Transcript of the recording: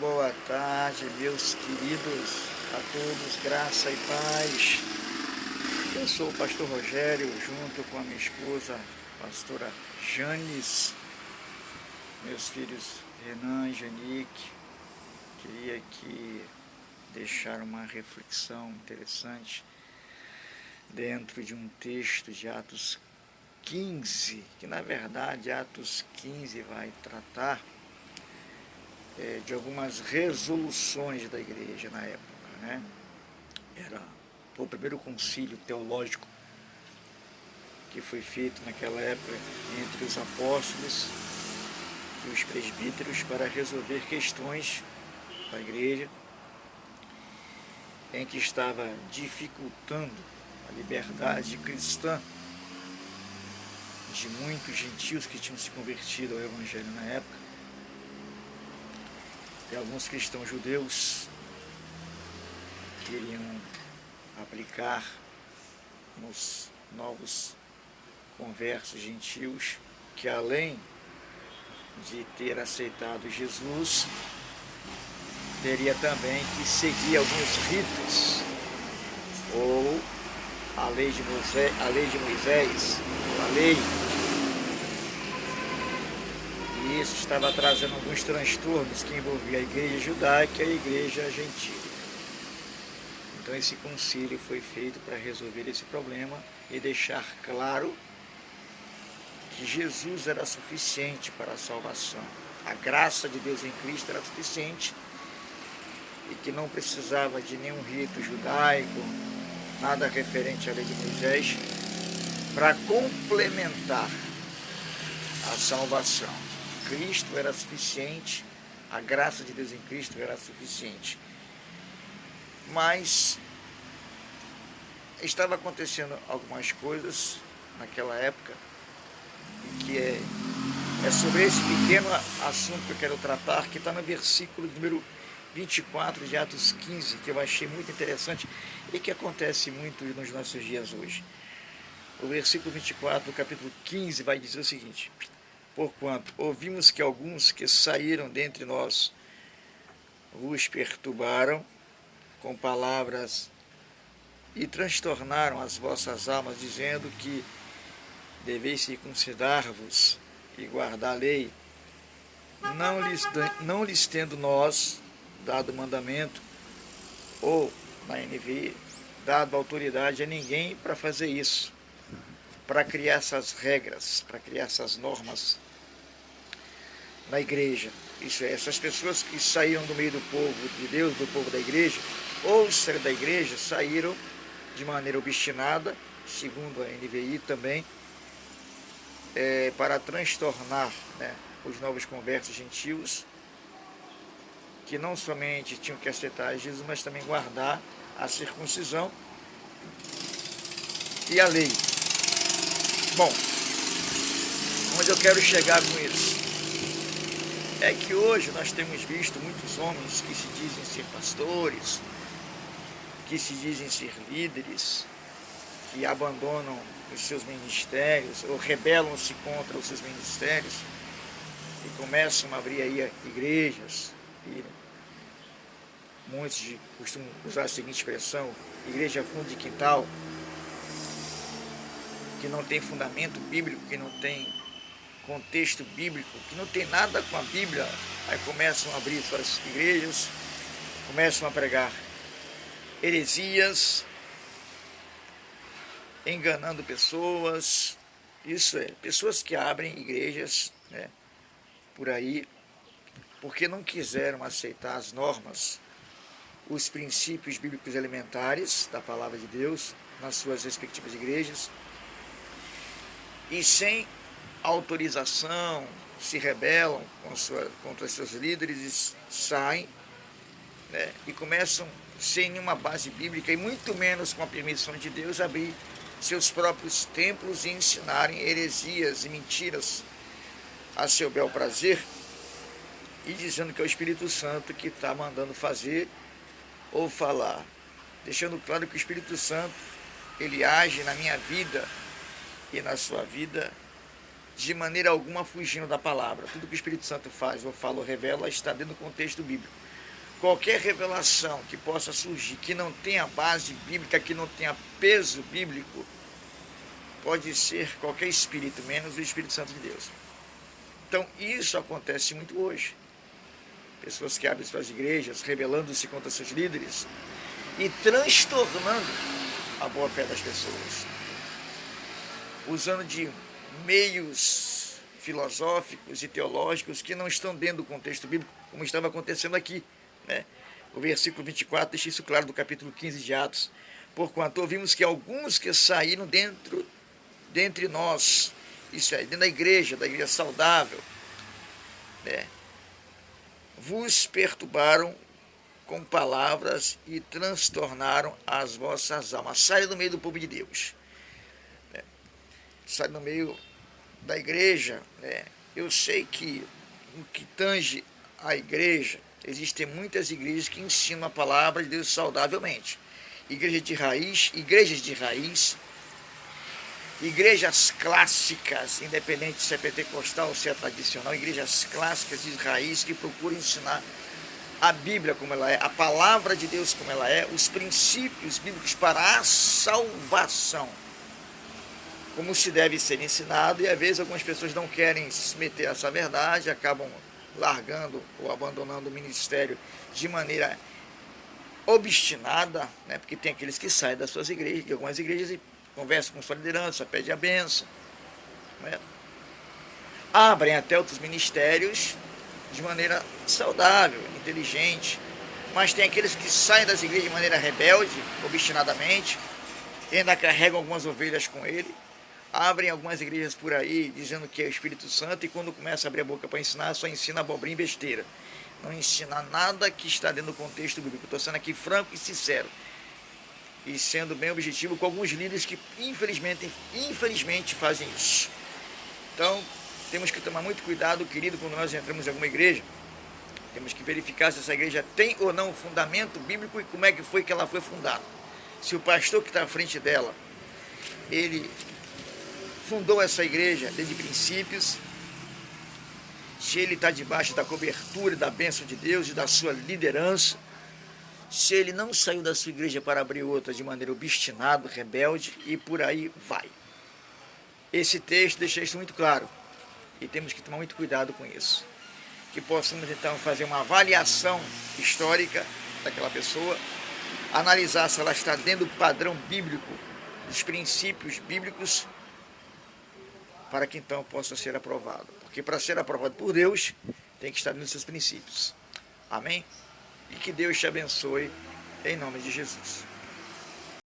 Boa tarde, meus queridos, a todos, graça e paz. Eu sou o pastor Rogério, junto com a minha esposa, pastora Janes, meus filhos Renan e Janique. Queria aqui deixar uma reflexão interessante dentro de um texto de Atos 15, que na verdade Atos 15 vai tratar de algumas resoluções da igreja na época, né? Foi o primeiro concílio teológico que foi feito naquela época entre os apóstolos e os presbíteros para resolver questões da igreja em que estava dificultando a liberdade cristã de muitos gentios que tinham se convertido ao evangelho na época. E alguns cristãos judeus queriam aplicar nos novos conversos gentios que, além de ter aceitado Jesus, teria também que seguir alguns ritos, ou a lei de Moisés, a lei. E isso estava trazendo alguns transtornos que envolviam a igreja judaica e a igreja gentil. Então esse concílio foi feito para resolver esse problema e deixar claro que Jesus era suficiente para a salvação. A graça de Deus em Cristo era suficiente e que não precisava de nenhum rito judaico, nada referente à lei de Moisés, para complementar a salvação. Cristo era suficiente, a graça de Deus em Cristo era suficiente. Mas estava acontecendo algumas coisas naquela época, e que é sobre esse pequeno assunto que eu quero tratar, que está no versículo número 24 de Atos 15, que eu achei muito interessante e que acontece muito nos nossos dias hoje. O versículo 24 do capítulo 15 vai dizer o seguinte: porquanto ouvimos que alguns que saíram dentre nós vos perturbaram com palavras e transtornaram as vossas almas, dizendo que deveis circuncidar-vos e guardar a lei, não lhes tendo nós dado mandamento, ou na NVI, dado autoridade a ninguém para fazer isso, para criar essas regras, para criar essas normas na igreja. Isso é, essas pessoas que saíram do meio do povo de Deus, do povo da igreja, ou saíram da igreja, saíram de maneira obstinada, segundo a NVI também, para transtornar, né, os novos conversos gentios, que não somente tinham que aceitar Jesus, mas também guardar a circuncisão e a lei. Bom, onde eu quero chegar com isso é que hoje nós temos visto muitos homens que se dizem ser pastores, que se dizem ser líderes, que abandonam os seus ministérios ou rebelam-se contra os seus ministérios e começam a abrir aí igrejas. E muitos costumam usar a seguinte expressão: igreja fundo de quintal, que não tem fundamento bíblico, que não tem contexto bíblico, que não tem nada com a Bíblia. Aí começam a abrir suas igrejas, começam a pregar heresias, enganando pessoas. Isso é, pessoas que abrem igrejas, né, por aí, porque não quiseram aceitar as normas, os princípios bíblicos elementares da palavra de Deus nas suas respectivas igrejas, e sem autorização se rebelam contra seus líderes e saem, né, e começam, sem nenhuma base bíblica e muito menos com a permissão de Deus, a abrir seus próprios templos e ensinarem heresias e mentiras a seu bel prazer, e dizendo que é o Espírito Santo que está mandando fazer ou falar, deixando claro que o Espírito Santo, ele age na minha vida e na sua vida de maneira alguma fugindo da palavra. Tudo que o Espírito Santo faz, ou fala ou revela, está dentro do contexto bíblico. Qualquer revelação que possa surgir, que não tenha base bíblica, que não tenha peso bíblico, pode ser qualquer espírito, menos o Espírito Santo de Deus. Então, isso acontece muito hoje. Pessoas que abrem suas igrejas, rebelando-se contra seus líderes e transtornando a boa-fé das pessoas, usando de meios filosóficos e teológicos que não estão dentro do contexto bíblico, como estava acontecendo aqui, né? O versículo 24 deixa isso claro do capítulo 15 de Atos. Porquanto ouvimos que alguns que saíram dentre nós, isso é, dentro da igreja saudável, né, vos perturbaram com palavras e transtornaram as vossas almas. Sai do meio do povo de Deus, né? Sai do meio da igreja, né? Eu sei que no que tange a igreja, existem muitas igrejas que ensinam a palavra de Deus saudavelmente. Igrejas de raiz, igrejas clássicas, independente se é pentecostal ou se é tradicional, igrejas clássicas de raiz que procuram ensinar a Bíblia como ela é, a palavra de Deus como ela é, os princípios bíblicos para a salvação, como se deve ser ensinado, e às vezes algumas pessoas não querem se meter a essa verdade, acabam largando ou abandonando o ministério de maneira obstinada, né? Porque tem aqueles que saem das suas igrejas, de algumas igrejas, e conversam com sua liderança, pedem a benção, né? Abrem até outros ministérios de maneira saudável, inteligente, mas tem aqueles que saem das igrejas de maneira rebelde, obstinadamente, e ainda carregam algumas ovelhas com ele, abrem algumas igrejas por aí dizendo que é o Espírito Santo, e quando começa a abrir a boca para ensinar, só ensina abobrinha e besteira. Não ensina nada que está dentro do contexto bíblico. Estou sendo aqui franco e sincero, e sendo bem objetivo com alguns líderes que infelizmente fazem isso. Então, temos que tomar muito cuidado, querido, quando nós entramos em alguma igreja. Temos que verificar se essa igreja tem ou não fundamento bíblico e como é que foi que ela foi fundada. Se o pastor que está à frente dela, ele fundou essa igreja desde princípios, se ele está debaixo da cobertura e da bênção de Deus e da sua liderança, se ele não saiu da sua igreja para abrir outra de maneira obstinada, rebelde, e por aí vai. Esse texto deixa isso muito claro, e temos que tomar muito cuidado com isso. Que possamos então fazer uma avaliação histórica daquela pessoa, analisar se ela está dentro do padrão bíblico, dos princípios bíblicos, para que então possa ser aprovado. Porque para ser aprovado por Deus, tem que estar dentro dos seus princípios. Amém? E que Deus te abençoe, em nome de Jesus.